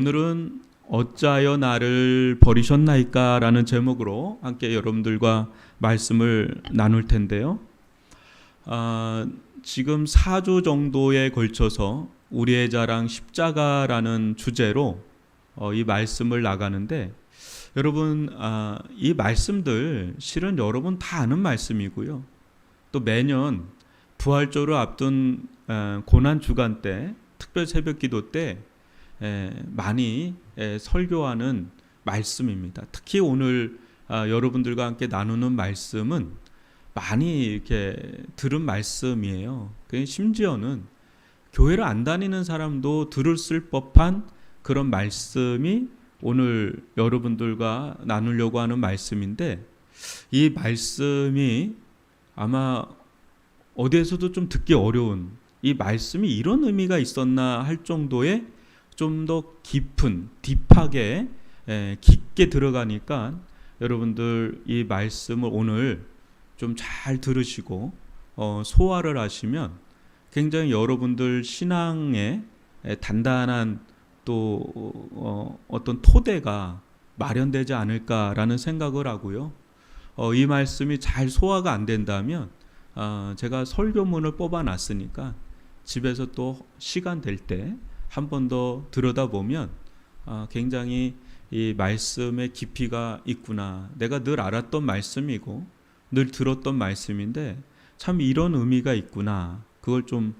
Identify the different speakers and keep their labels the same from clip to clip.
Speaker 1: 오늘은 어찌하여 나를 버리셨나이까 라는 제목으로 함께 여러분들과 말씀을 나눌 텐데요. 지금 4주 정도에 걸쳐서 우리의 자랑 십자가라는 주제로 이 말씀을 나가는데, 여러분, 이 말씀들 실은 여러분 다 아는 말씀이고요. 또 매년 부활절을 앞둔 고난주간 때, 특별 새벽기도 때 많이 설교하는 말씀입니다. 특히 오늘 여러분들과 함께 나누는 말씀은 많이 이렇게 들은 말씀이에요. 심지어는 교회를 안 다니는 사람도 들었을 법한 그런 말씀이 오늘 여러분들과 나누려고 하는 말씀인데, 이 말씀이 아마 어디에서도 좀 듣기 어려운, 이 말씀이 이런 의미가 있었나 할 정도의 좀 더 깊은, 딥하게 깊게 들어가니까 여러분들 이 말씀을 오늘 좀 잘 들으시고 소화를 하시면 굉장히 여러분들 신앙에 단단한 또 어떤 토대가 마련되지 않을까라는 생각을 하고요. 이 말씀이 잘 소화가 안 된다면 제가 설교문을 뽑아놨으니까 집에서 또 시간 될 때 한 번 더 들여다보면 굉장히 이 말씀의 깊이가 있구나, 내가 늘 알았던 말씀이고 늘 들었던 말씀인데 참 이런 의미가 있구나, 그걸 좀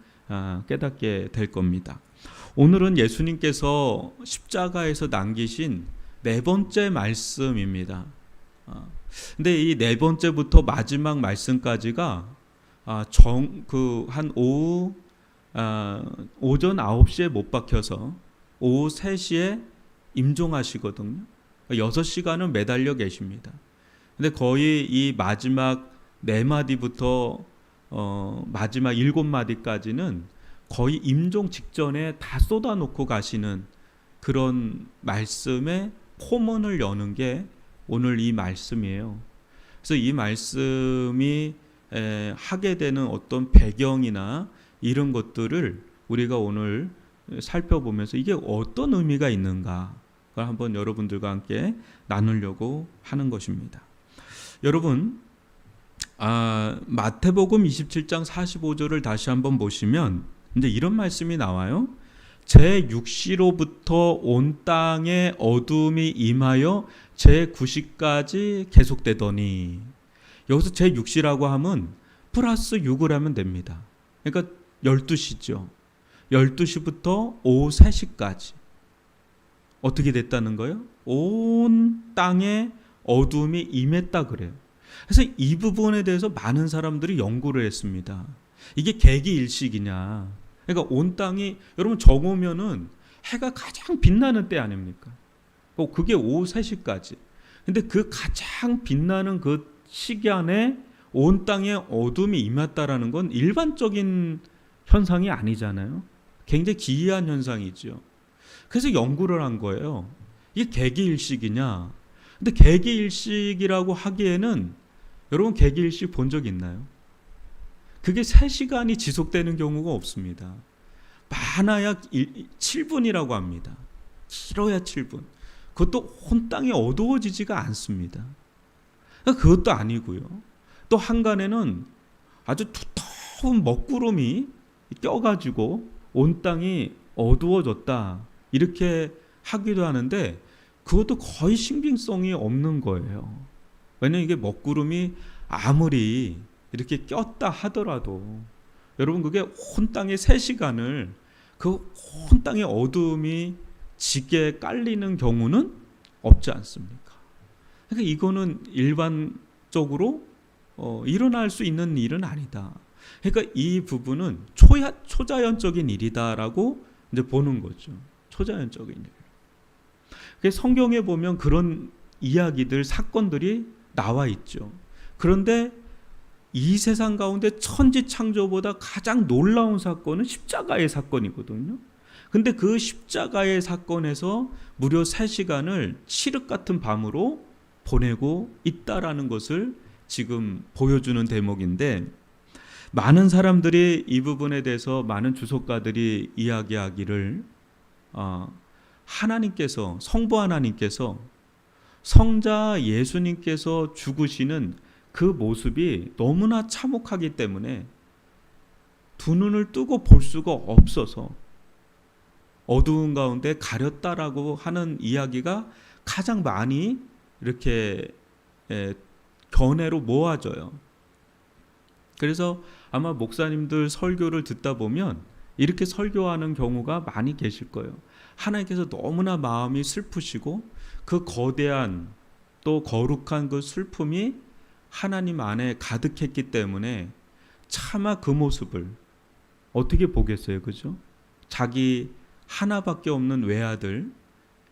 Speaker 1: 깨닫게 될 겁니다. 오늘은 예수님께서 십자가에서 남기신 네 번째 말씀입니다. 근데 이 네 번째부터 마지막 말씀까지가 한 오전 9시에 못 박혀서 오후 3시에 임종하시거든요. 6시간은 매달려 계십니다. 근데 거의 이 마지막 4마디부터 마지막 7마디까지는 거의 임종 직전에 다 쏟아놓고 가시는 그런 말씀의 포문을 여는 게 오늘 이 말씀이에요. 그래서 이 말씀이 하게 되는 어떤 배경이나 이런 것들을 우리가 오늘 살펴보면서 이게 어떤 의미가 있는가, 그걸 한번 여러분들과 함께 나누려고 하는 것입니다. 여러분, 마태복음 27장 45절을 다시 한번 보시면 이제 이런 말씀이 나와요. 제 육시로부터 온 땅에 어둠이 임하여 제 9시까지 계속되더니, 여기서 제 육시라고 하면 플러스 6을 하면 됩니다. 그러니까 12시죠. 12시부터 오후 3시까지 어떻게 됐다는 거예요? 온 땅에 어둠이 임했다 그래요. 그래서 이 부분에 대해서 많은 사람들이 연구를 했습니다. 이게 개기일식이냐. 그러니까 온 땅이, 여러분 정오면은 해가 가장 빛나는 때 아닙니까? 그게 오후 3시까지. 근데 그 가장 빛나는 그 시간에 온 땅에 어둠이 임했다라는 건 일반적인 현상이 아니잖아요. 굉장히 기이한 현상이죠. 그래서 연구를 한 거예요. 이게 개기일식이냐. 근데 개기일식이라고 하기에는, 여러분 개기일식 본 적 있나요? 그게 3시간이 지속되는 경우가 없습니다. 많아야 7분이라고 합니다. 길어야 7분. 그것도 온 땅이 어두워지지가 않습니다. 그것도 아니고요. 또 한간에는 아주 두터운 먹구름이 껴가지고 온 땅이 어두워졌다, 이렇게 하기도 하는데 그것도 거의 신빙성이 없는 거예요. 왜냐하면 이게 먹구름이 아무리 이렇게 꼈다 하더라도 여러분 그게 온 땅의 3시간을 그 온 땅의 어둠이 지게 깔리는 경우는 없지 않습니까? 그러니까 이거는 일반적으로 일어날 수 있는 일은 아니다. 그러니까 이 부분은 초자연적인 일이다라고 이제 보는 거죠. 초자연적인 일. 성경에 보면 그런 이야기들, 사건들이 나와 있죠. 그런데 이 세상 가운데 천지창조보다 가장 놀라운 사건은 십자가의 사건이거든요. 근데 그 십자가의 사건에서 무려 3시간을 칠흑 같은 밤으로 보내고 있다라는 것을 지금 보여주는 대목인데, 많은 사람들이 이 부분에 대해서, 많은 주석가들이 이야기하기를 하나님께서, 성부 하나님께서, 성자 예수님께서 죽으시는 그 모습이 너무나 참혹하기 때문에 두 눈을 뜨고 볼 수가 없어서 어두운 가운데 가렸다라고 하는 이야기가 가장 많이 이렇게 견해로 모아져요. 그래서 아마 목사님들 설교를 듣다 보면 이렇게 설교하는 경우가 많이 계실 거예요. 하나님께서 너무나 마음이 슬프시고 그 거대한 또 거룩한 그 슬픔이 하나님 안에 가득했기 때문에 차마 그 모습을 어떻게 보겠어요, 그죠? 자기 하나밖에 없는 외아들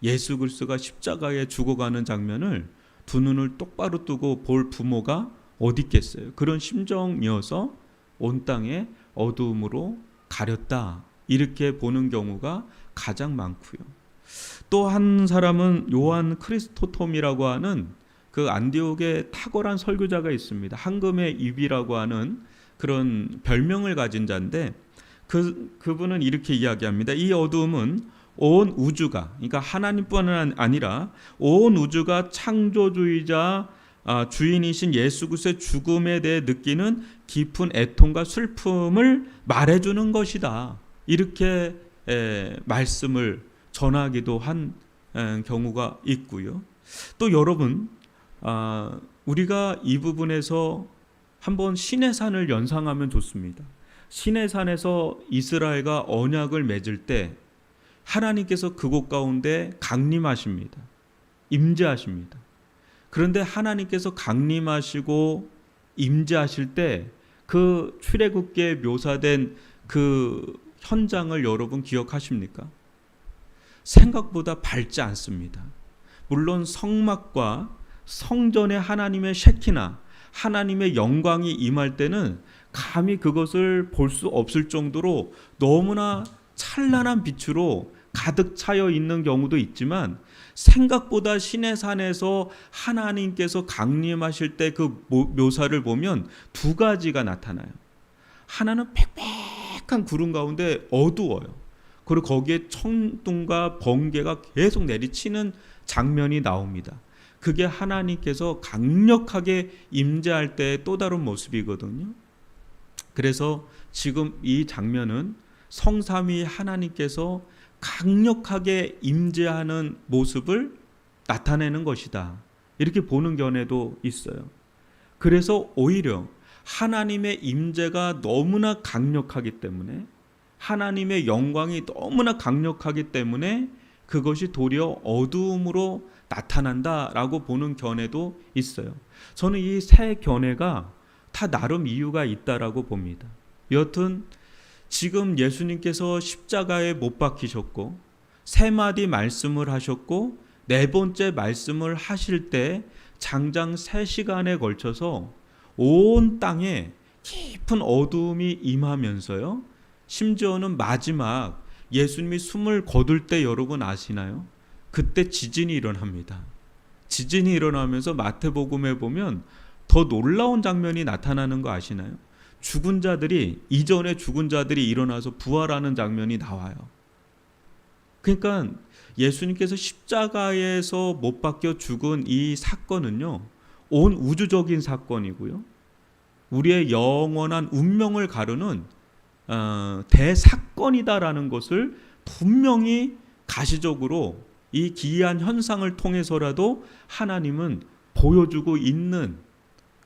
Speaker 1: 예수 그리스도가 십자가에 죽어가는 장면을 두 눈을 똑바로 뜨고 볼 부모가 어디 있겠어요? 그런 심정이어서 온 땅에 어두움으로 가렸다, 이렇게 보는 경우가 가장 많고요. 또 한 사람은 요한 크리스토톰이라고 하는 그 안디옥의 탁월한 설교자가 있습니다. 황금의 입이라고 하는 그런 별명을 가진 자인데 그분은 이렇게 이야기합니다. 이 어두움은 온 우주가, 그러니까 하나님뿐만 아니라 온 우주가 창조주의자 주인이신 예수 그리스도의 죽음에 대해 느끼는 깊은 애통과 슬픔을 말해주는 것이다, 이렇게 말씀을 전하기도 한 경우가 있고요. 또 여러분, 우리가 이 부분에서 한번 시내산을 연상하면 좋습니다. 시내산에서 이스라엘과 언약을 맺을 때 하나님께서 그곳 가운데 강림하십니다. 임재하십니다. 그런데 하나님께서 강림하시고 임재하실 때 그 출애굽기에 묘사된 그 현장을 여러분 기억하십니까? 생각보다 밝지 않습니다. 물론 성막과 성전에 하나님의 셰키나, 하나님의 영광이 임할 때는 감히 그것을 볼 수 없을 정도로 너무나 찬란한 빛으로 가득 차여 있는 경우도 있지만, 생각보다 시내산에서 하나님께서 강림하실 때 그 묘사를 보면 두 가지가 나타나요. 하나는 빽빽한 구름 가운데 어두워요. 그리고 거기에 천둥과 번개가 계속 내리치는 장면이 나옵니다. 그게 하나님께서 강력하게 임재할 때의 또 다른 모습이거든요. 그래서 지금 이 장면은 성삼위 하나님께서 강력하게 임재하는 모습을 나타내는 것이다, 이렇게 보는 견해도 있어요. 그래서 오히려 하나님의 임재가 너무나 강력하기 때문에, 하나님의 영광이 너무나 강력하기 때문에 그것이 도리어 어두움으로 나타난다라고 보는 견해도 있어요. 저는 이 세 견해가 다 나름 이유가 있다라고 봅니다. 여튼 지금 예수님께서 십자가에 못 박히셨고 세 마디 말씀을 하셨고 네 번째 말씀을 하실 때 장장 3시간에 걸쳐서 온 땅에 깊은 어두움이 임하면서요, 심지어는 마지막 예수님이 숨을 거둘 때 여러분 아시나요? 그때 지진이 일어납니다. 지진이 일어나면서 마태복음에 보면 더 놀라운 장면이 나타나는 거 아시나요? 죽은 자들이, 이전에 죽은 자들이 일어나서 부활하는 장면이 나와요. 그러니까 예수님께서 십자가에서 못 박혀 죽은 이 사건은요, 온 우주적인 사건이고요, 우리의 영원한 운명을 가르는 대사건이다라는 것을 분명히 가시적으로 이 기이한 현상을 통해서라도 하나님은 보여주고 있는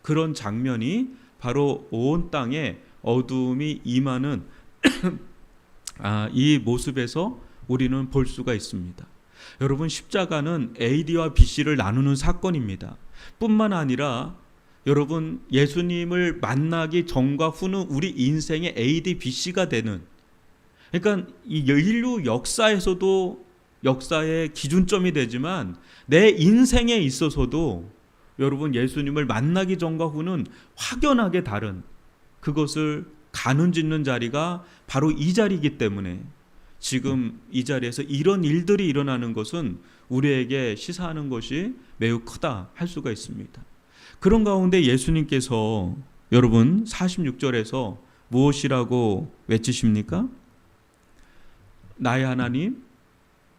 Speaker 1: 그런 장면이 바로 온 땅에 어두움이 임하는 이 모습에서 우리는 볼 수가 있습니다. 여러분, 십자가는 AD와 BC를 나누는 사건입니다. 뿐만 아니라 여러분, 예수님을 만나기 전과 후는 우리 인생의 AD, BC가 되는, 그러니까 이 인류 역사에서도 역사의 기준점이 되지만 내 인생에 있어서도 여러분, 예수님을 만나기 전과 후는 확연하게 다른, 그것을 가늠짓는 자리가 바로 이 자리이기 때문에 지금 이 자리에서 이런 일들이 일어나는 것은 우리에게 시사하는 것이 매우 크다 할 수가 있습니다. 그런 가운데 예수님께서 여러분 46절에서 무엇이라고 외치십니까? 나의 하나님,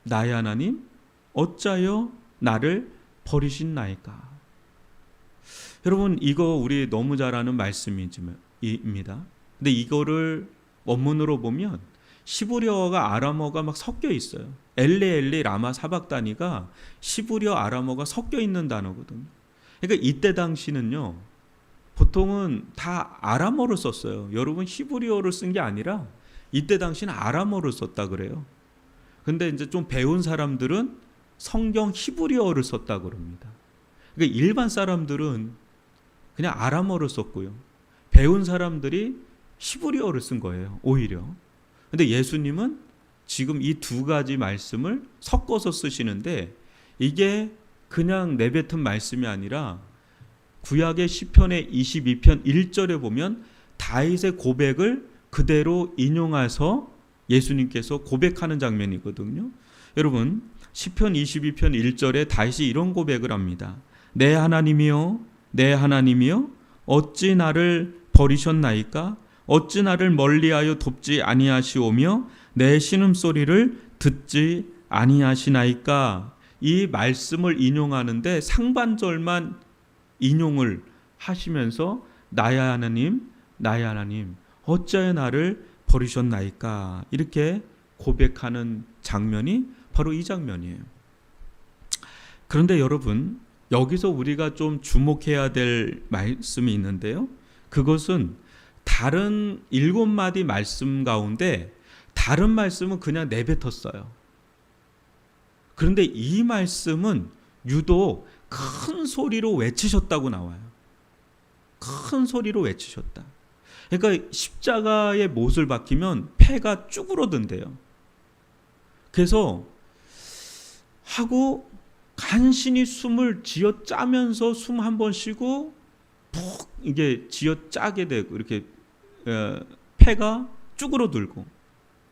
Speaker 1: 나의 하나님 어찌하여 나를 버리신나이까. 여러분, 이거 우리 너무 잘 아는 말씀입니다. 근데 이거를 원문으로 보면 시브리어가 아람어가 막 섞여 있어요. 엘리 라마 사박다니가 시브리어 아람어가 섞여 있는 단어거든요. 그러니까 이때 당시는요, 보통은 다 아람어를 썼어요. 여러분, 히브리어를 쓴 게 아니라 이때 당시는 아람어를 썼다 그래요. 근데 이제 좀 배운 사람들은 성경 히브리어를 썼다 그럽니다. 그러니까 일반 사람들은 그냥 아람어를 썼고요, 배운 사람들이 히브리어를 쓴 거예요, 오히려. 근데 예수님은 지금 이 두 가지 말씀을 섞어서 쓰시는데, 이게 그냥 내뱉은 말씀이 아니라 구약의 시편의 22편 1절에 보면 다윗의 고백을 그대로 인용해서 예수님께서 고백하는 장면이거든요. 여러분, 시편 22편 1절에 다윗이 이런 고백을 합니다. 내 하나님이여, 내 하나님이여, 어찌 나를 버리셨나이까? 어찌 나를 멀리하여 돕지 아니하시오며 내 신음소리를 듣지 아니하시나이까? 이 말씀을 인용하는데 상반절만 인용을 하시면서 나의 하나님, 나의 하나님, 어찌하여 나를 버리셨나이까? 이렇게 고백하는 장면이 바로 이 장면이에요. 그런데 여러분, 여기서 우리가 좀 주목해야 될 말씀이 있는데요, 그것은 다른 7마디 말씀 가운데 다른 말씀은 그냥 내뱉었어요. 그런데 이 말씀은 유독 큰 소리로 외치셨다고 나와요. 큰 소리로 외치셨다. 그러니까 십자가의 못을 박히면 폐가 쭈그러든대요. 그래서 하고 간신히 숨을 쥐어짜면서 숨 한 번 쉬고 푹 이게 쥐어짜게 되고 이렇게 폐가 쭈그러들고,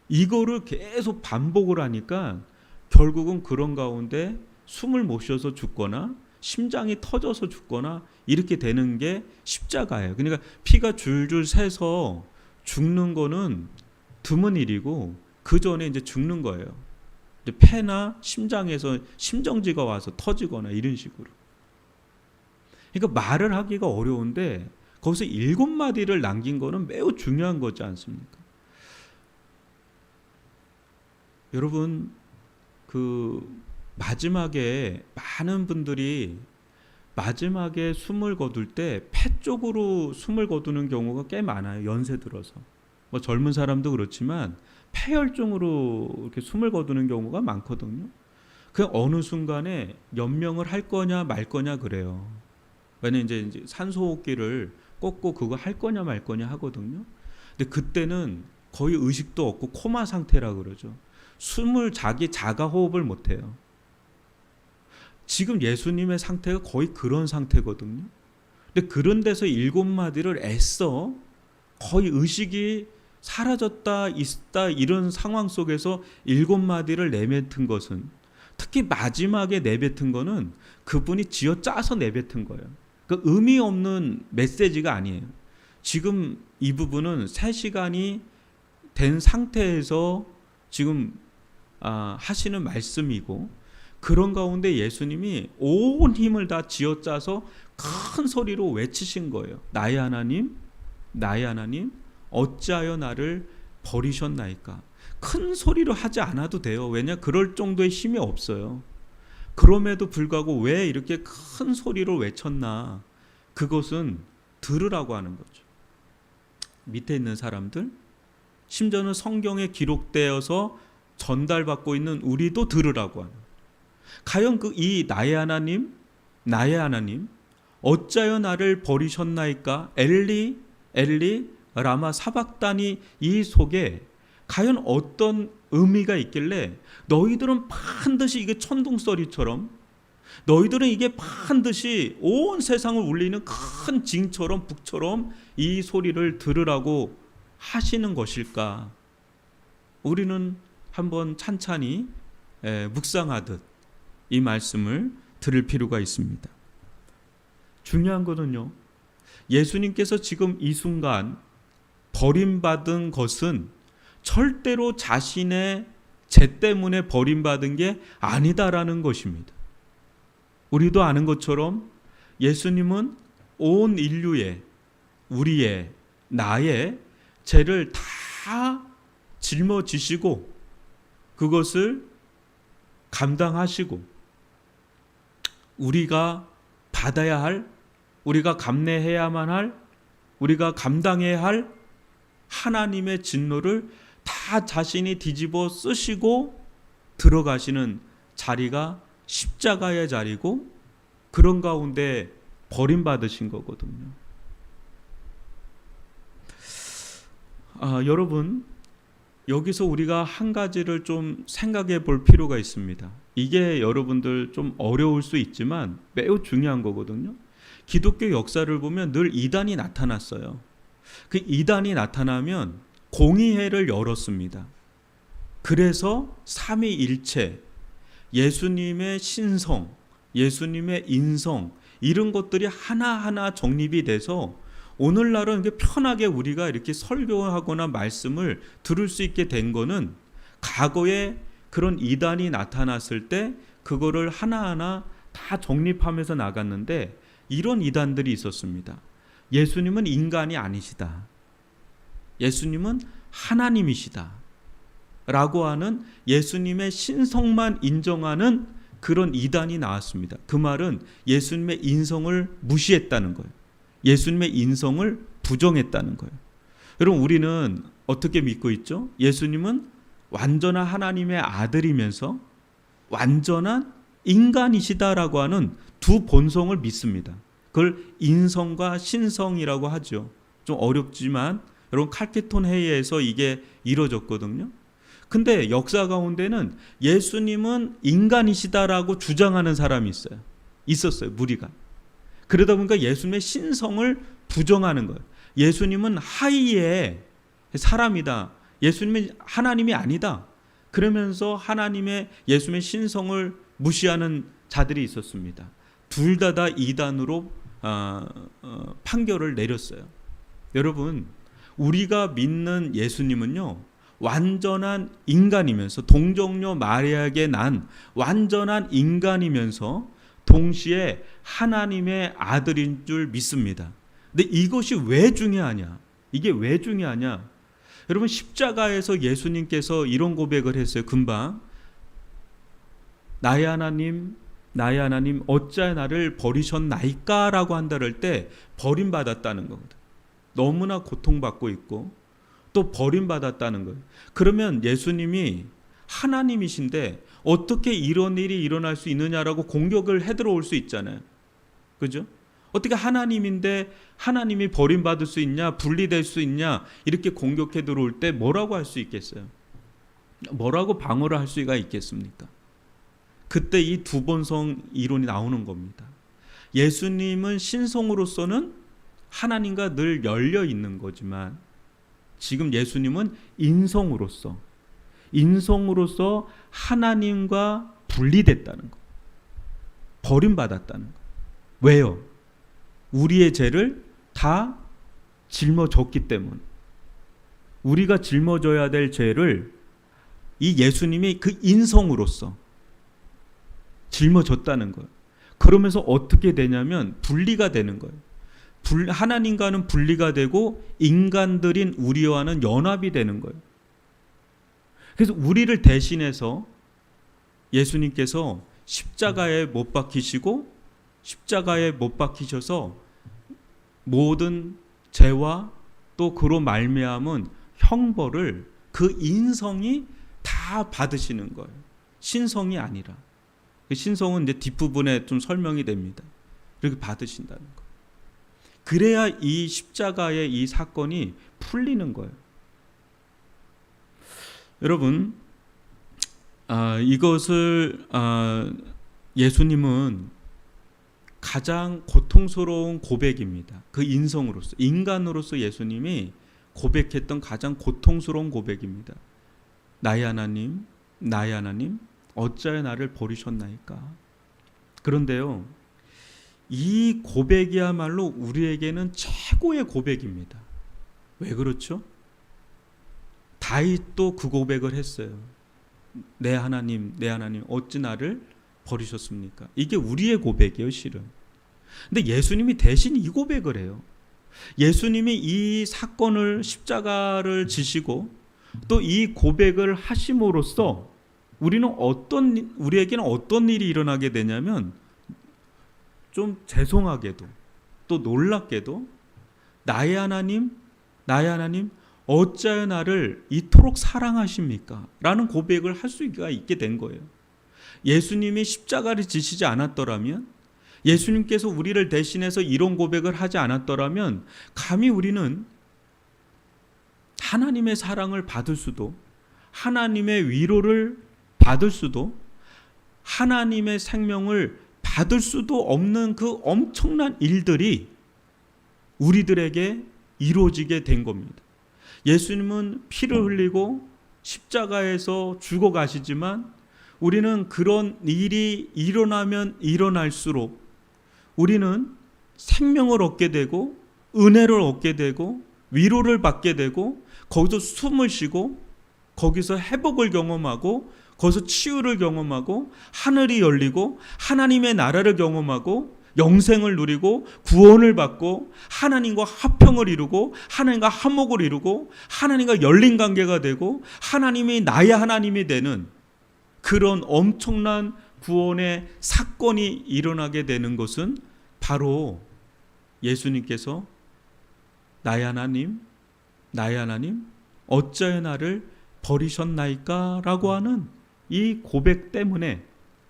Speaker 1: 이거를 계속 반복을 하니까 결국은 그런 가운데 숨을 못 쉬어서 죽거나 심장이 터져서 죽거나 이렇게 되는 게 십자가예요. 그러니까 피가 줄줄 새서 죽는 거는 드문 일이고 그 전에 이제 죽는 거예요. 이제 폐나 심장에서 심정지가 와서 터지거나 이런 식으로. 그러니까 말을 하기가 어려운데 거기서 7마디를 남긴 거는 매우 중요한 거지 않습니까? 여러분, 그 마지막에 많은 분들이 마지막에 숨을 거둘 때 폐 쪽으로 숨을 거두는 경우가 꽤 많아요. 연세 들어서. 뭐 젊은 사람도 그렇지만 폐혈증으로 이렇게 숨을 거두는 경우가 많거든요. 그 어느 순간에 연명을 할 거냐 말 거냐 그래요. 왜냐면 이제 산소호흡기를 꽂고 그거 할 거냐 말 거냐 하거든요. 근데 그때는 거의 의식도 없고 코마 상태라 그러죠. 숨을 자가 호흡을 못 해요. 지금 예수님의 상태가 거의 그런 상태거든요. 근데 그런 데서 7마디를 애써 거의 의식이 사라졌다 있다 이런 상황 속에서 7마디를 내뱉은 것은, 특히 마지막에 내뱉은 거는 그분이 쥐어짜서 내뱉은 거예요. 그 의미 없는 메시지가 아니에요. 지금 이 부분은 3시간이 된 상태에서 지금 하시는 말씀이고, 그런 가운데 예수님이 온 힘을 다 쥐어짜서 큰 소리로 외치신 거예요. 나의 하나님, 나의 하나님, 어찌하여 나를 버리셨나이까? 큰 소리로 하지 않아도 돼요. 왜냐? 그럴 정도의 힘이 없어요. 그럼에도 불구하고 왜 이렇게 큰 소리로 외쳤나? 그것은 들으라고 하는 거죠. 밑에 있는 사람들, 심지어는 성경에 기록되어서 전달받고 있는 우리도 들으라고 하는. 과연 이 나의 하나님, 나의 하나님, 어찌하여 나를 버리셨나이까? 엘리, 엘리, 라마 사박다니, 이 속에 과연 어떤 의미가 있길래 너희들은 반드시 이게 천둥소리처럼, 너희들은 이게 반드시 온 세상을 울리는 큰 징처럼 북처럼 이 소리를 들으라고 하시는 것일까? 우리는 한번 찬찬히 묵상하듯 이 말씀을 들을 필요가 있습니다. 중요한 거는요, 예수님께서 지금 이 순간 버림받은 것은 절대로 자신의 죄 때문에 버림받은 게 아니다라는 것입니다. 우리도 아는 것처럼 예수님은 온 인류의, 우리의, 나의 죄를 다 짊어지시고 그것을 감당하시고 우리가 받아야 할, 우리가 감내해야만 할, 우리가 감당해야 할 하나님의 진노를 다 자신이 뒤집어 쓰시고 들어가시는 자리가 십자가의 자리고, 그런 가운데 버림받으신 거거든요. 여러분, 여기서 우리가 한 가지를 좀 생각해 볼 필요가 있습니다. 이게 여러분들 좀 어려울 수 있지만 매우 중요한 거거든요. 기독교 역사를 보면 늘 이단이 나타났어요. 그 이단이 나타나면 공의회를 열었습니다. 그래서 삼위일체, 예수님의 신성, 예수님의 인성, 이런 것들이 하나하나 정립이 돼서 오늘날은 편하게 우리가 이렇게 설교하거나 말씀을 들을 수 있게 된 거는, 과거에 그런 이단이 나타났을 때 그거를 하나하나 다 정립하면서 나갔는데, 이런 이단들이 있었습니다. 예수님은 인간이 아니시다, 예수님은 하나님이시다 라고 하는 예수님의 신성만 인정하는 그런 이단이 나왔습니다. 그 말은 예수님의 인성을 무시했다는 거예요. 예수님의 인성을 부정했다는 거예요. 여러분, 우리는 어떻게 믿고 있죠? 예수님은 완전한 하나님의 아들이면서 완전한 인간이시다라고 하는 두 본성을 믿습니다. 그걸 인성과 신성이라고 하죠. 좀 어렵지만 여러분, 칼케톤 회의에서 이게 이루어졌거든요. 근데 역사 가운데는 예수님은 인간이시다라고 주장하는 사람이 있었어요. 무리가. 그러다 보니까 예수님의 신성을 부정하는 거예요. 예수님은 하이의 사람이다, 예수님은 하나님이 아니다, 그러면서 하나님의, 예수님의 신성을 무시하는 자들이 있었습니다. 둘 다 이단으로 판결을 내렸어요. 여러분, 우리가 믿는 예수님은요, 완전한 인간이면서, 동정녀 마리아에게 난 완전한 인간이면서 동시에 하나님의 아들인 줄 믿습니다. 근데 이것이 왜 중요하냐? 이게 왜 중요하냐? 여러분, 십자가에서 예수님께서 이런 고백을 했어요. 금방, 나의 하나님, 나의 하나님, 어찌하여 나를 버리셨나이까? 라고 한다를 때 버림받았다는 겁니다. 너무나 고통받고 있고 또 버림받았다는 거예요. 그러면 예수님이 하나님이신데 어떻게 이런 일이 일어날 수 있느냐라고 공격을 해 들어올 수 있잖아요. 그죠? 어떻게 하나님인데 하나님이 버림받을 수 있냐, 분리될 수 있냐, 이렇게 공격해 들어올 때 뭐라고 할 수 있겠어요? 뭐라고 방어를 할 수가 있겠습니까? 그때 이 두 본성 이론이 나오는 겁니다. 예수님은 신성으로서는 하나님과 늘 열려 있는 거지만, 지금 예수님은 인성으로서 하나님과 분리됐다는 거, 버림받았다는 거. 왜요? 우리의 죄를 다 짊어졌기 때문. 우리가 짊어져야 될 죄를 이 예수님이 그 인성으로서 짊어졌다는 거예요. 그러면서 어떻게 되냐면 분리가 되는 거예요. 하나님과는 분리가 되고 인간들인 우리와는 연합이 되는 거예요. 그래서 우리를 대신해서 예수님께서 십자가에 못 박히시고, 십자가에 못 박히셔서 모든 죄와 또 그로 말미암은 형벌을 그 인성이 다 받으시는 거예요. 신성이 아니라. 신성은 이제 뒷부분에 좀 설명이 됩니다. 이렇게 받으신다는 거. 그래야 이 십자가의 이 사건이 풀리는 거예요. 여러분, 이것을 예수님은 가장 고통스러운 고백입니다. 그 인성으로서, 인간으로서 예수님이 고백했던 가장 고통스러운 고백입니다. 나의 하나님, 나의 하나님, 어찌하여 나를 버리셨나이까? 그런데요, 이 고백이야말로 우리에게는 최고의 고백입니다. 왜 그렇죠? 다윗도 그 고백을 했어요. 내 하나님, 내 하나님, 어찌 나를 버리셨습니까? 이게 우리의 고백이에요, 실은. 근데 예수님이 대신 이 고백을 해요. 예수님이 이 사건을, 십자가를 지시고 또 이 고백을 하심으로써 우리에게는 어떤 일이 일어나게 되냐면, 좀 죄송하게도 또 놀랍게도 나의 하나님, 나의 하나님, 어찌하여 나를 이토록 사랑하십니까? 라는 고백을 할 수가 있게 된 거예요. 예수님이 십자가를 지시지 않았더라면, 예수님께서 우리를 대신해서 이런 고백을 하지 않았더라면 감히 우리는 하나님의 사랑을 받을 수도, 하나님의 위로를 받을 수도, 하나님의 생명을 받을 수도 없는 그 엄청난 일들이 우리들에게 이루어지게 된 겁니다. 예수님은 피를 흘리고 십자가에서 죽어가시지만 우리는 그런 일이 일어나면 일어날수록 우리는 생명을 얻게 되고 은혜를 얻게 되고 위로를 받게 되고 거기서 숨을 쉬고 거기서 회복을 경험하고 거기서 치유를 경험하고 하늘이 열리고 하나님의 나라를 경험하고 영생을 누리고 구원을 받고 하나님과 화평을 이루고 하나님과 화목을 이루고 하나님과 열린 관계가 되고 하나님이 나의 하나님이 되는 그런 엄청난 구원의 사건이 일어나게 되는 것은 바로 예수님께서 나의 하나님, 나의 하나님, 어찌하여 나를 버리셨나이까? 라고 하는 이 고백 때문에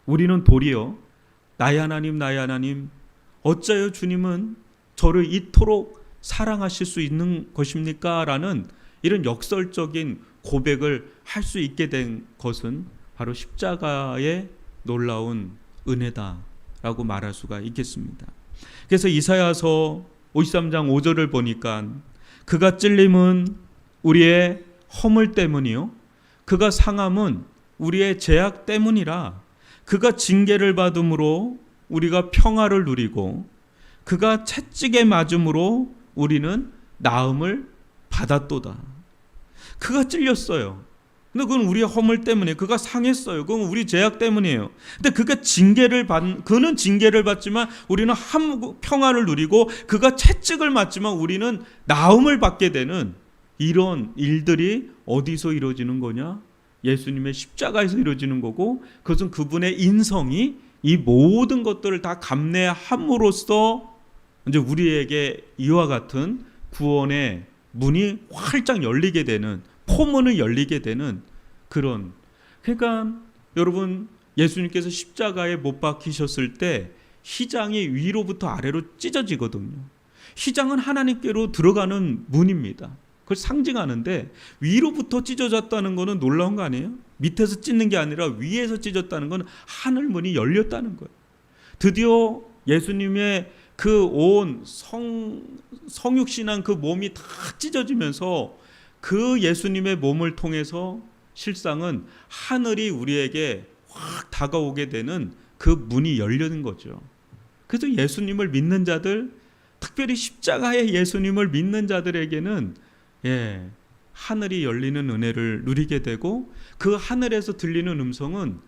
Speaker 1: 우리는 도리어 나의 하나님, 나의 하나님, 어찌하여 주님은 저를 이토록 사랑하실 수 있는 것입니까? 라는 이런 역설적인 고백을 할 수 있게 된 것은 바로 십자가의 놀라운 은혜다라고 말할 수가 있겠습니다. 그래서 이사야서 53장 5절을 보니까 그가 찔림은 우리의 허물 때문이요 그가 상함은 우리의 죄악 때문이라. 그가 징계를 받음으로 우리가 평화를 누리고 그가 채찍에 맞음으로 우리는 나음을 받았도다. 그가 찔렸어요. 근데 그건 우리의 허물 때문에, 그가 상했어요. 그건 우리 죄악 때문이에요. 근데 그는 징계를 받지만 우리는 평화를 누리고 그가 채찍을 맞지만 우리는 나음을 받게 되는 이런 일들이 어디서 이루어지는 거냐? 예수님의 십자가에서 이루어지는 거고, 그것은 그분의 인성이 이 모든 것들을 다 감내함으로써 이제 우리에게 이와 같은 구원의 문이 활짝 열리게 되는, 포문을 열리게 되는 그런. 그러니까 여러분, 예수님께서 십자가에 못 박히셨을 때 휘장이 위로부터 아래로 찢어지거든요. 휘장은 하나님께로 들어가는 문입니다. 그걸 상징하는데 위로부터 찢어졌다는 것은 놀라운 거 아니에요? 밑에서 찢는 게 아니라 위에서 찢었다는 건 하늘문이 열렸다는 거예요. 드디어 예수님의 그 온 성육신한 그 몸이 다 찢어지면서 그 예수님의 몸을 통해서 실상은 하늘이 우리에게 확 다가오게 되는 그 문이 열리는 거죠. 그래서 예수님을 믿는 자들, 특별히 십자가의 예수님을 믿는 자들에게는 하늘이 열리는 은혜를 누리게 되고, 그 하늘에서 들리는 음성은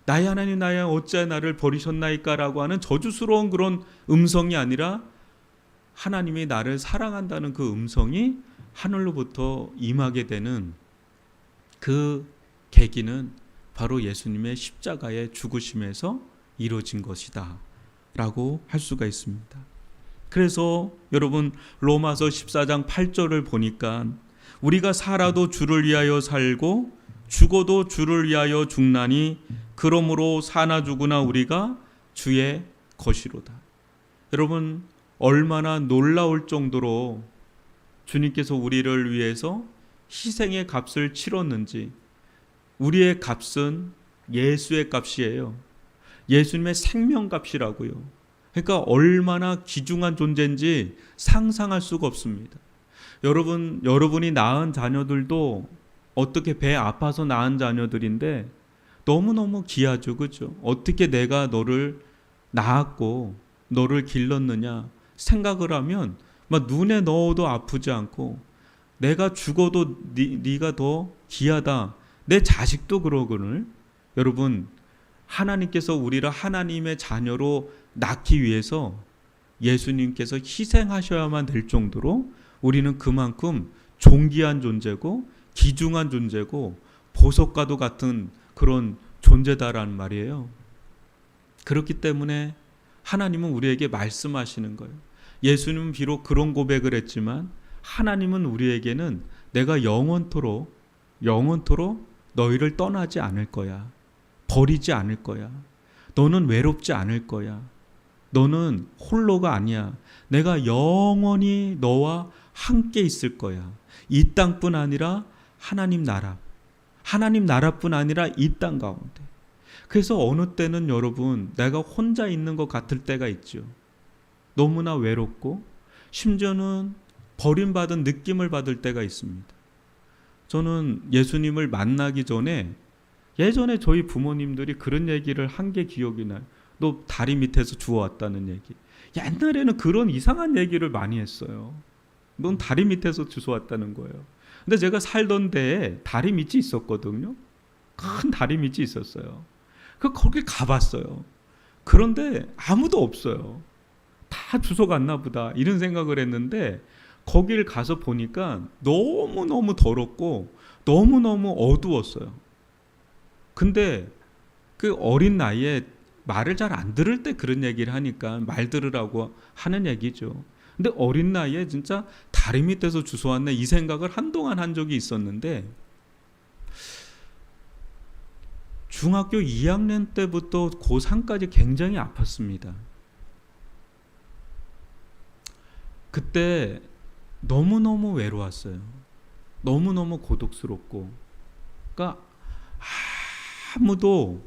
Speaker 1: 나의 하나님, 나의 어찌하여 나를 버리셨나이까? 라고 하는 저주스러운 그런 음성이 아니라 하나님이 나를 사랑한다는 그 음성이 하늘로부터 임하게 되는 그 계기는 바로 예수님의 십자가의 죽으심에서 이루어진 것이다 라고 할 수가 있습니다. 그래서 여러분, 로마서 14장 8절을 보니까 우리가 살아도 주를 위하여 살고 죽어도 주를 위하여 죽나니 그러므로 사나 죽으나 우리가 주의 것이로다. 여러분, 얼마나 놀라울 정도로 주님께서 우리를 위해서 희생의 값을 치렀는지. 우리의 값은 예수의 값이에요. 예수님의 생명값이라고요. 그러니까 얼마나 귀중한 존재인지 상상할 수가 없습니다. 여러분이 낳은 자녀들도 어떻게 배 아파서 낳은 자녀들인데 너무너무 귀하죠, 그렇죠? 어떻게 내가 너를 낳았고 너를 길렀느냐 생각을 하면 막 눈에 넣어도 아프지 않고, 내가 죽어도 네가 더 귀하다, 내 자식도 그러거늘. 여러분, 하나님께서 우리를 하나님의 자녀로 낳기 위해서 예수님께서 희생하셔야만 될 정도로 우리는 그만큼 존귀한 존재고 귀중한 존재고 보석과도 같은 그런 존재다라는 말이에요. 그렇기 때문에 하나님은 우리에게 말씀하시는 거예요. 예수님은 비록 그런 고백을 했지만 하나님은 우리에게는 내가 영원토록 너희를 떠나지 않을 거야. 버리지 않을 거야. 너는 외롭지 않을 거야. 너는 홀로가 아니야. 내가 영원히 너와 함께 있을 거야. 이 땅뿐 아니라 하나님 나라뿐 아니라 이 땅 가운데. 그래서 어느 때는 여러분, 내가 혼자 있는 것 같을 때가 있죠. 너무나 외롭고 심지어는 버림받은 느낌을 받을 때가 있습니다. 저는 예수님을 만나기 전에 예전에 저희 부모님들이 그런 얘기를 한 게 기억이 나요. 너 다리 밑에서 주워왔다는 얘기. 옛날에는 그런 이상한 얘기를 많이 했어요. 넌 다리 밑에서 주워왔다는 거예요. 근데 제가 살던 데에 다리 밑이 있었거든요. 큰 다리 밑이 있었어요. 거길 가봤어요. 그런데 아무도 없어요. 다 주워갔나 보다 이런 생각을 했는데 거길 가서 보니까 너무너무 더럽고 너무너무 어두웠어요. 근데 그 어린 나이에 말을 잘 안 들을 때 그런 얘기를 하니까 말 들으라고 하는 얘기죠. 근데 어린 나이에 진짜 다리 밑에서 주워왔네 이 생각을 한동안 한 적이 있었는데 중학교 2학년 때부터 고3까지 굉장히 아팠습니다. 그때 너무너무 외로웠어요. 너무너무 고독스럽고 그러니까 아무도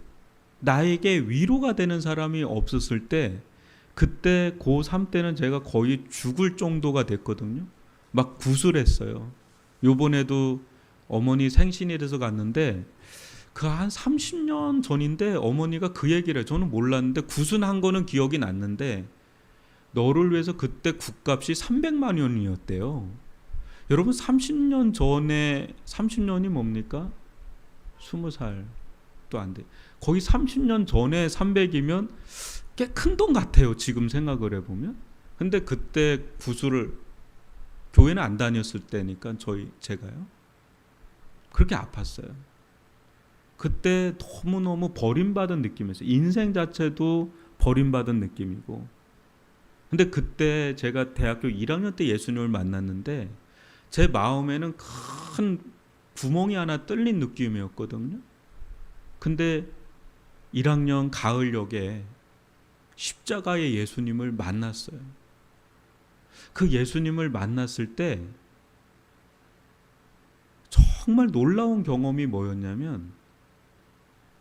Speaker 1: 나에게 위로가 되는 사람이 없었을 때 그때 고3 때는 제가 거의 죽을 정도가 됐거든요. 막 구슬했어요. 요번에도 어머니 생신이라서 갔는데 그 한 30년 전인데 어머니가 그 얘기를 해요. 저는 몰랐는데 구슬한 거는 기억이 났는데 너를 위해서 그때 굿값이 300만 원이었대요. 여러분 30년 전에 30년이 뭡니까? 20살도 안 돼. 거의 30년 전에 300이면 꽤 큰 돈 같아요. 지금 생각을 해보면. 근데 그때 구슬을 교회는 안 다녔을 때니까 제가요. 그렇게 아팠어요. 그때 너무너무 버림받은 느낌이었어요. 인생 자체도 버림받은 느낌이고. 근데 그때 제가 대학교 1학년 때 예수님을 만났는데 제 마음에는 큰 구멍이 하나 뚫린 느낌이었거든요. 근데 1학년 가을녘에 십자가의 예수님을 만났어요. 그 예수님을 만났을 때 정말 놀라운 경험이 뭐였냐면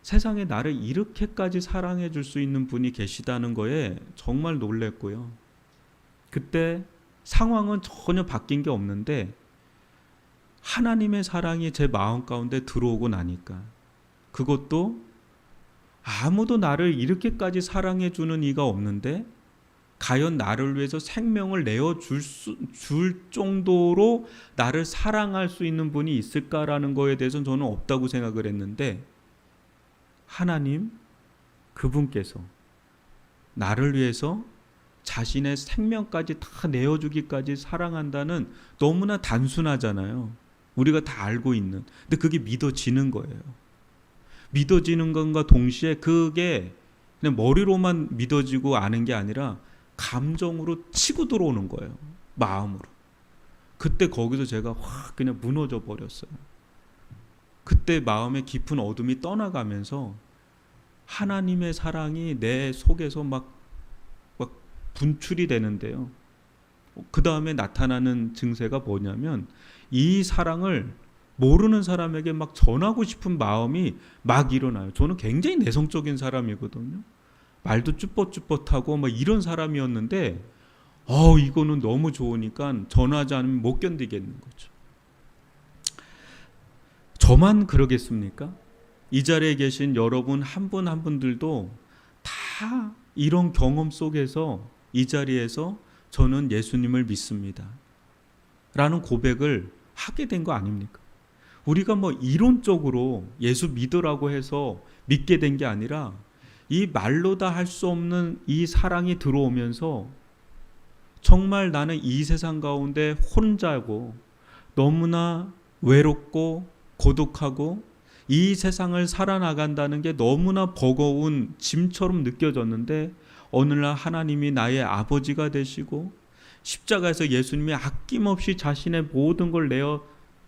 Speaker 1: 세상에 나를 이렇게까지 사랑해 줄 수 있는 분이 계시다는 거에 정말 놀랬고요. 그때 상황은 전혀 바뀐 게 없는데 하나님의 사랑이 제 마음 가운데 들어오고 나니까 그것도 아무도 나를 이렇게까지 사랑해 주는 이가 없는데 과연 나를 위해서 생명을 줄 정도로 나를 사랑할 수 있는 분이 있을까라는 거에 대해서는 저는 없다고 생각을 했는데 하나님 그분께서 나를 위해서 자신의 생명까지 다 내어주기까지 사랑한다는 너무나 단순하잖아요. 우리가 다 알고 있는. 근데 그게 믿어지는 거예요. 믿어지는 것과 동시에 그게 그냥 머리로만 믿어지고 아는 게 아니라 감정으로 치고 들어오는 거예요. 마음으로. 그때 거기서 제가 확 그냥 무너져 버렸어요. 그때 마음의 깊은 어둠이 떠나가면서 하나님의 사랑이 내 속에서 막 분출이 되는데요. 그 다음에 나타나는 증세가 뭐냐면 이 사랑을 모르는 사람에게 막 전하고 싶은 마음이 막 일어나요. 저는 굉장히 내성적인 사람이거든요. 말도 쭈뼛쭈뼛하고 막 이런 사람이었는데 이거는 너무 좋으니까 전하지 않으면 못 견디겠는 거죠. 저만 그러겠습니까? 이 자리에 계신 여러분 한 분 한 분들도 다 이런 경험 속에서 이 자리에서 저는 예수님을 믿습니다 라는 고백을 하게 된 거 아닙니까? 우리가 뭐 이론적으로 예수 믿으라고 해서 믿게 된 게 아니라 이 말로 다 할 수 없는 이 사랑이 들어오면서 정말 나는 이 세상 가운데 혼자고 너무나 외롭고 고독하고 이 세상을 살아나간다는 게 너무나 버거운 짐처럼 느껴졌는데 어느날 하나님이 나의 아버지가 되시고 십자가에서 예수님이 아낌없이 자신의 모든 걸 내어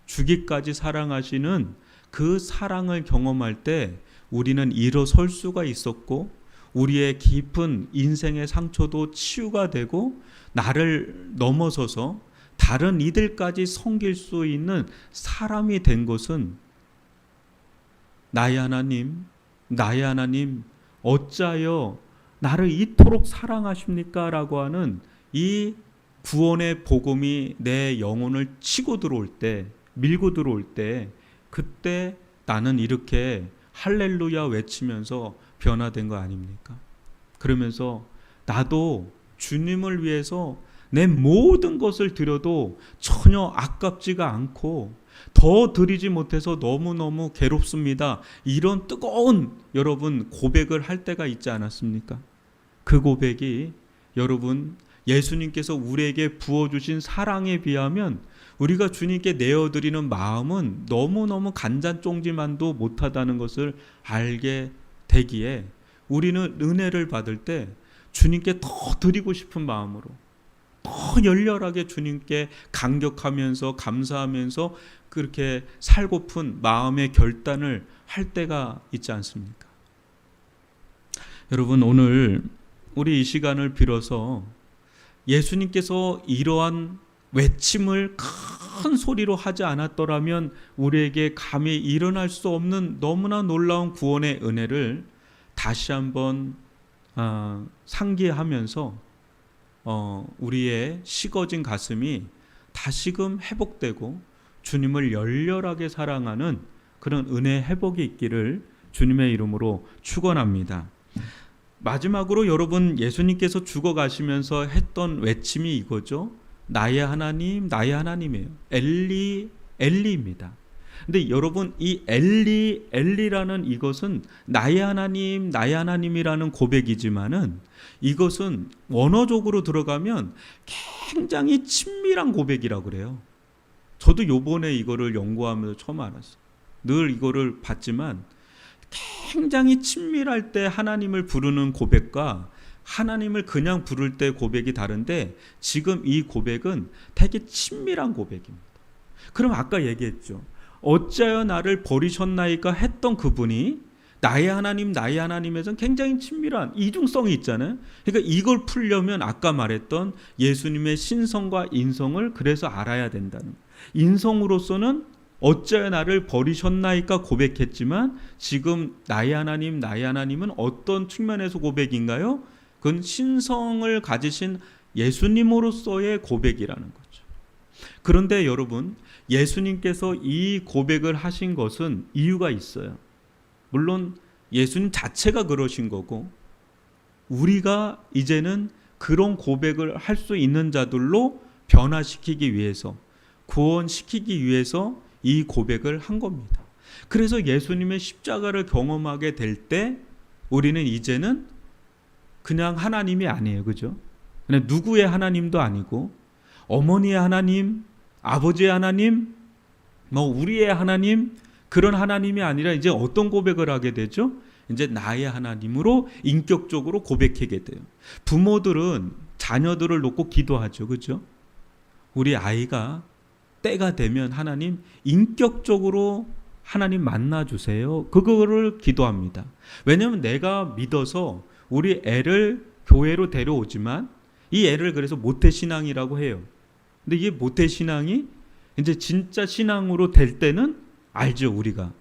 Speaker 1: 주기까지 사랑하시는 그 사랑을 경험할 때 우리는 일어설 수가 있었고 우리의 깊은 인생의 상처도 치유가 되고 나를 넘어서서 다른 이들까지 섬길 수 있는 사람이 된 것은 나의 하나님, 나의 하나님 어찌하여 나를 이토록 사랑하십니까? 라고 하는 이 구원의 복음이 내 영혼을 치고 들어올 때, 밀고 들어올 때 그때 나는 이렇게 할렐루야 외치면서 변화된 거 아닙니까? 그러면서 나도 주님을 위해서 내 모든 것을 드려도 전혀 아깝지가 않고 더 드리지 못해서 너무너무 괴롭습니다. 이런 뜨거운 여러분 고백을 할 때가 있지 않았습니까? 그 고백이 여러분 예수님께서 우리에게 부어주신 사랑에 비하면 우리가 주님께 내어드리는 마음은 너무너무 간잔종지만도 못하다는 것을 알게 되기에 우리는 은혜를 받을 때 주님께 더 드리고 싶은 마음으로 더 열렬하게 주님께 감격하면서 감사하면서 그렇게 살고픈 마음의 결단을 할 때가 있지 않습니까? 여러분 오늘 우리 이 시간을 빌어서 예수님께서 이러한 외침을 큰 소리로 하지 않았더라면 우리에게 감히 일어날 수 없는 너무나 놀라운 구원의 은혜를 다시 한번 상기하면서 우리의 식어진 가슴이 다시금 회복되고 주님을 열렬하게 사랑하는 그런 은혜 회복이 있기를 주님의 이름으로 축원합니다. 마지막으로 여러분 예수님께서 죽어가시면서 했던 외침이 이거죠. 나의 하나님, 나의 하나님이에요. 엘리, 엘리입니다. 근데 여러분 이 엘리, 엘리라는 이것은 나의 하나님, 나의 하나님이라는 고백이지만은 이것은 원어적으로 들어가면 굉장히 친밀한 고백이라고 그래요. 저도 요번에 이거를 연구하면서 처음 알았어요. 늘 이거를 봤지만 굉장히 친밀할 때 하나님을 부르는 고백과 하나님을 그냥 부를 때 고백이 다른데 지금 이 고백은 되게 친밀한 고백입니다. 그럼 아까 얘기했죠. 어찌하여 나를 버리셨나이까 했던 그분이 나의 하나님, 나의 하나님에서는 굉장히 친밀한 이중성이 있잖아요. 그러니까 이걸 풀려면 아까 말했던 예수님의 신성과 인성을 그래서 알아야 된다는 거예요. 인성으로서는 어찌하여 나를 버리셨나이까 고백했지만 지금 나의 하나님, 나의 하나님은 어떤 측면에서 고백인가요? 그건 신성을 가지신 예수님으로서의 고백이라는 거죠. 그런데 여러분 예수님께서 이 고백을 하신 것은 이유가 있어요. 물론 예수님 자체가 그러신 거고 우리가 이제는 그런 고백을 할 수 있는 자들로 변화시키기 위해서 구원시키기 위해서 이 고백을 한 겁니다. 그래서 예수님의 십자가를 경험하게 될 때 우리는 이제는 그냥 하나님이 아니에요. 그죠? 그냥 누구의 하나님도 아니고 어머니의 하나님, 아버지의 하나님, 뭐 우리의 하나님 그런 하나님이 아니라 이제 어떤 고백을 하게 되죠? 이제 나의 하나님으로 인격적으로 고백하게 돼요. 부모들은 자녀들을 놓고 기도하죠. 그죠? 우리 아이가 때가 되면 하나님 인격적으로 하나님 만나주세요. 그거를 기도합니다. 왜냐하면 내가 믿어서 우리 애를 교회로 데려오지만 이 애를 그래서 모태신앙이라고 해요. 근데 이게 모태신앙이 이제 진짜 신앙으로 될 때는 알죠. 우리가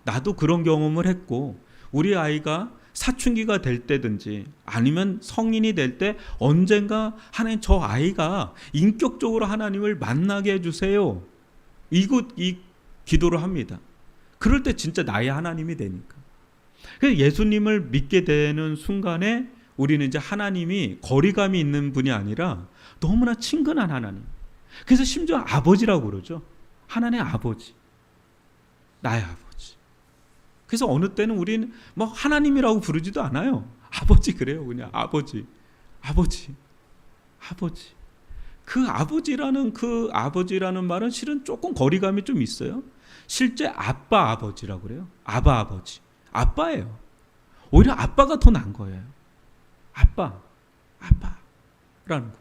Speaker 1: 나도 그런 경험을 했고 우리 아이가 사춘기가 될 때든지 아니면 성인이 될 때 언젠가 하나님 저 아이가 인격적으로 하나님을 만나게 해주세요. 이 기도를 합니다. 그럴 때 진짜 나의 하나님이 되니까. 그래서 예수님을 믿게 되는 순간에 우리는 이제 하나님이 거리감이 있는 분이 아니라 너무나 친근한 하나님. 그래서 심지어 아버지라고 그러죠. 하나님의 아버지. 나의 아버지. 그래서 어느 때는 우리는 뭐 하나님이라고 부르지도 않아요. 아버지 그래요. 그냥 아버지. 그 아버지라는 말은 실은 조금 거리감이 좀 있어요. 실제 아빠 아버지라고 그래요. 아바 아버지. 아빠예요. 오히려 아빠가 더 나은 거예요. 아빠라는 거.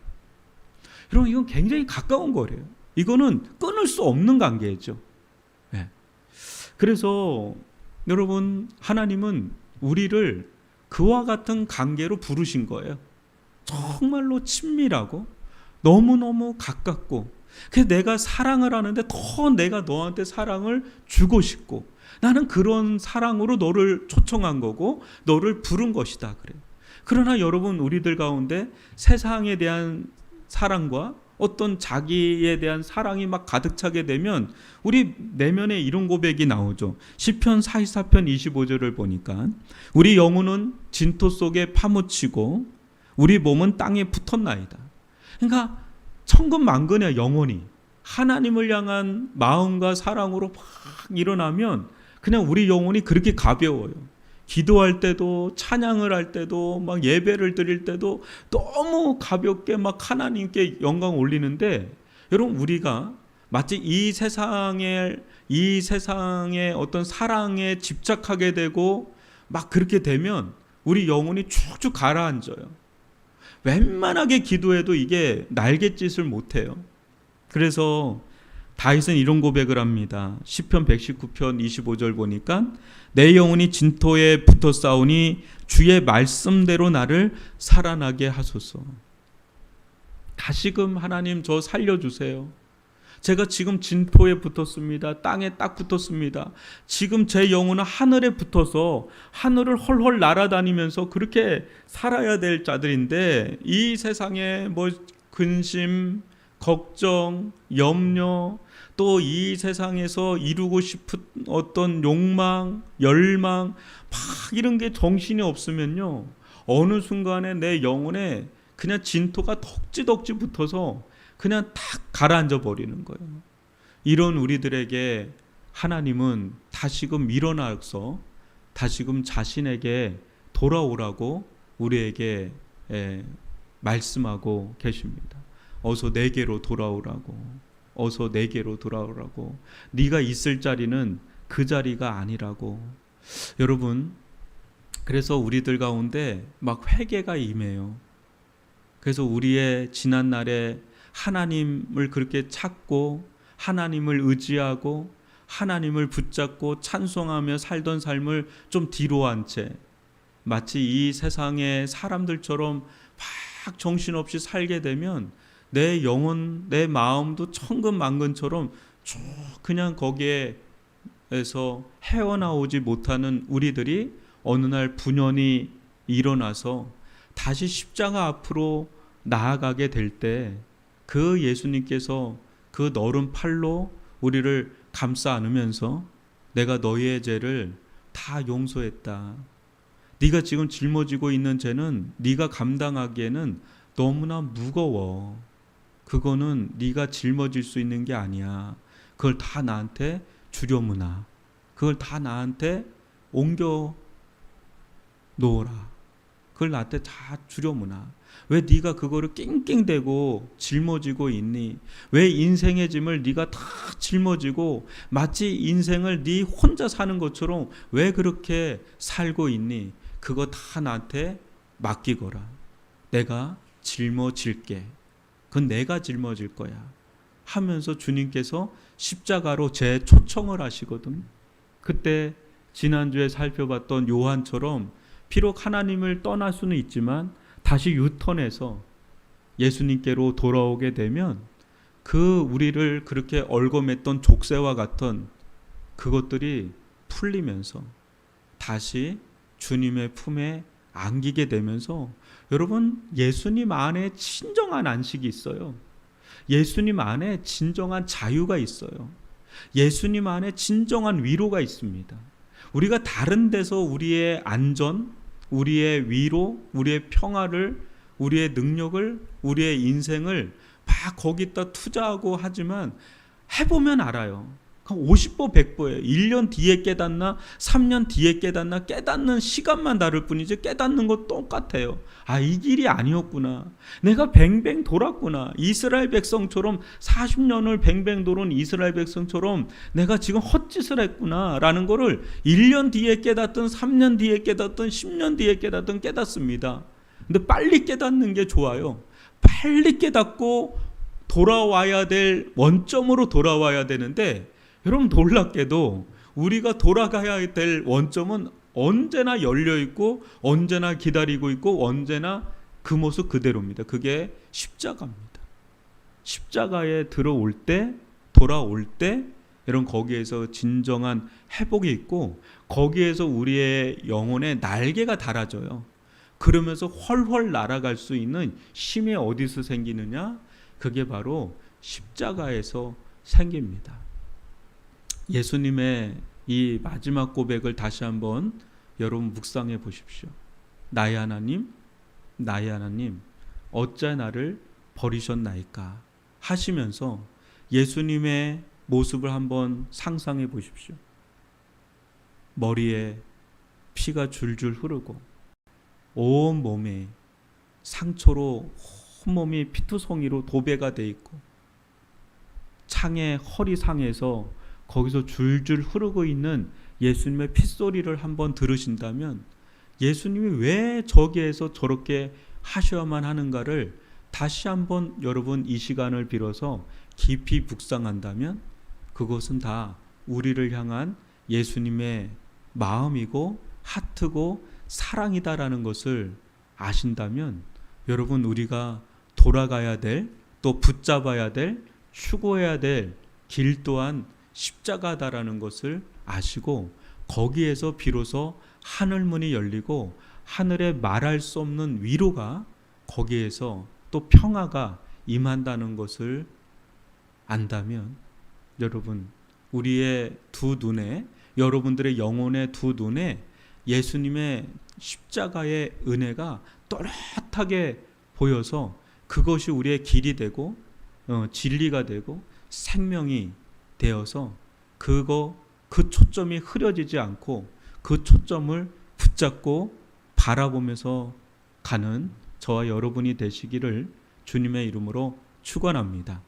Speaker 1: 여러분 이건 굉장히 가까운 거래요. 이거는 끊을 수 없는 관계죠. 네. 그래서 여러분 하나님은 우리를 그와 같은 관계로 부르신 거예요. 정말로 친밀하고 너무너무 가깝고, 그래서 내가 사랑을 하는데 더 내가 너한테 사랑을 주고 싶고, 나는 그런 사랑으로 너를 초청한 거고 너를 부른 것이다 그래요. 그러나 여러분 우리들 가운데 세상에 대한 사랑과 어떤 자기에 대한 사랑이 막 가득 차게 되면 우리 내면에 이런 고백이 나오죠. 시편 44편 25절을 보니까 우리 영혼은 진토 속에 파묻히고 우리 몸은 땅에 붙었나이다. 그러니까 천근만근의 영혼이 하나님을 향한 마음과 사랑으로 막 일어나면 그냥 우리 영혼이 그렇게 가벼워요. 기도할 때도 찬양을 할 때도 막 예배를 드릴 때도 너무 가볍게 막 하나님께 영광 올리는데, 여러분 우리가 마치 이 세상의 어떤 사랑에 집착하게 되고 막 그렇게 되면 우리 영혼이 쭉쭉 가라앉아요. 웬만하게 기도해도 이게 날갯짓을 못해요. 그래서 다윗은 이런 고백을 합니다. 시편 119편 25절 보니까 내 영혼이 진토에 붙어 싸우니 주의 말씀대로 나를 살아나게 하소서. 다시금 하나님 저 살려주세요. 제가 지금 진토에 붙었습니다. 땅에 딱 붙었습니다. 지금 제 영혼은 하늘에 붙어서 하늘을 헐헐 날아다니면서 그렇게 살아야 될 자들인데 이 세상에 뭐 근심, 걱정, 염려, 또 이 세상에서 이루고 싶은 어떤 욕망, 열망 막 이런 게 정신이 없으면요, 어느 순간에 내 영혼에 그냥 진토가 덕지덕지 붙어서 그냥 탁 가라앉아 버리는 거예요. 이런 우리들에게 하나님은 다시금 일어나서 다시금 자신에게 돌아오라고 우리에게 말씀하고 계십니다. 어서 내게로 돌아오라고. 어서 내게로 돌아오라고. 네가 있을 자리는 그 자리가 아니라고. 여러분, 그래서 우리들 가운데 막 회개가 임해요. 그래서 우리의 지난 날에 하나님을 그렇게 찾고 하나님을 의지하고 하나님을 붙잡고 찬송하며 살던 삶을 좀 뒤로 한 채 마치 이 세상의 사람들처럼 막 정신없이 살게 되면 내 영혼, 내 마음도 천근만근처럼 쭉 그냥 거기에서 헤어나오지 못하는 우리들이 어느 날 분연이 일어나서 다시 십자가 앞으로 나아가게 될 때 그 예수님께서 그 너른 팔로 우리를 감싸 안으면서 내가 너희의 죄를 다 용서했다. 네가 지금 짊어지고 있는 죄는 네가 감당하기에는 너무나 무거워. 그거는 네가 짊어질 수 있는 게 아니야. 그걸 다 나한테 주려무나. 그걸 다 나한테 옮겨 놓으라. 그걸 나한테 다 주려무나. 왜 네가 그거를 낑낑대고 짊어지고 있니? 왜 인생의 짐을 네가 다 짊어지고 마치 인생을 네 혼자 사는 것처럼 왜 그렇게 살고 있니? 그거 다 나한테 맡기거라. 내가 짊어질게. 그건 내가 짊어질 거야. 하면서 주님께서 십자가로 재초청을 하시거든. 그때 지난주에 살펴봤던 요한처럼 비록 하나님을 떠날 수는 있지만 다시 유턴해서 예수님께로 돌아오게 되면 그 우리를 그렇게 얽어맸던 족쇄와 같은 그것들이 풀리면서 다시 주님의 품에 안기게 되면서 여러분 예수님 안에 진정한 안식이 있어요. 예수님 안에 진정한 자유가 있어요. 예수님 안에 진정한 위로가 있습니다. 우리가 다른 데서 우리의 안전, 우리의 위로, 우리의 평화를, 우리의 능력을, 우리의 인생을 막 거기다 투자하고 하지만 해보면 알아요. 한 50보 100보예요. 1년 뒤에 깨닫나 3년 뒤에 깨닫나 깨닫는 시간만 다를 뿐이지 깨닫는 거 똑같아요. 아, 이 길이 아니었구나. 내가 뱅뱅 돌았구나. 이스라엘 백성처럼 40년을 뱅뱅 도는 이스라엘 백성처럼 내가 지금 헛짓을 했구나 라는 거를 1년 뒤에 깨닫든 3년 뒤에 깨닫든 10년 뒤에 깨닫든 깨닫습니다. 근데 빨리 깨닫는 게 좋아요. 빨리 깨닫고 돌아와야 될 원점으로 돌아와야 되는데, 여러분 놀랍게도 우리가 돌아가야 될 원점은 언제나 열려 있고 언제나 기다리고 있고 언제나 그 모습 그대로입니다. 그게 십자가입니다. 십자가에 들어올 때, 돌아올 때, 여러분 거기에서 진정한 회복이 있고 거기에서 우리의 영혼의 날개가 달아져요. 그러면서 훨훨 날아갈 수 있는 힘이 어디서 생기느냐? 그게 바로 십자가에서 생깁니다. 예수님의 이 마지막 고백을 다시 한번 여러분 묵상해 보십시오. 나의 하나님, 나의 하나님, 어찌 나를 버리셨나이까 하시면서 예수님의 모습을 한번 상상해 보십시오. 머리에 피가 줄줄 흐르고 온 몸에 상처로 온몸이 피투성이로 도배가 돼 있고 창에 허리 상에서 거기서 줄줄 흐르고 있는 예수님의 핏소리를 한번 들으신다면 예수님이 왜 저기에서 저렇게 하셔야만 하는가를 다시 한번 여러분 이 시간을 빌어서 깊이 묵상한다면 그것은 다 우리를 향한 예수님의 마음이고 하트고 사랑이다라는 것을 아신다면 여러분 우리가 돌아가야 될, 또 붙잡아야 될, 추구해야 될 길 또한 십자가다라는 것을 아시고 거기에서 비로소 하늘문이 열리고 하늘에 말할 수 없는 위로가 거기에서 또 평화가 임한다는 것을 안다면 여러분 우리의 두 눈에, 여러분들의 영혼의 두 눈에 예수님의 십자가의 은혜가 또렷하게 보여서 그것이 우리의 길이 되고 진리가 되고 생명이 되어서 그 초점이 흐려지지 않고 그 초점을 붙잡고 바라보면서 가는 저와 여러분이 되시기를 주님의 이름으로 축원합니다.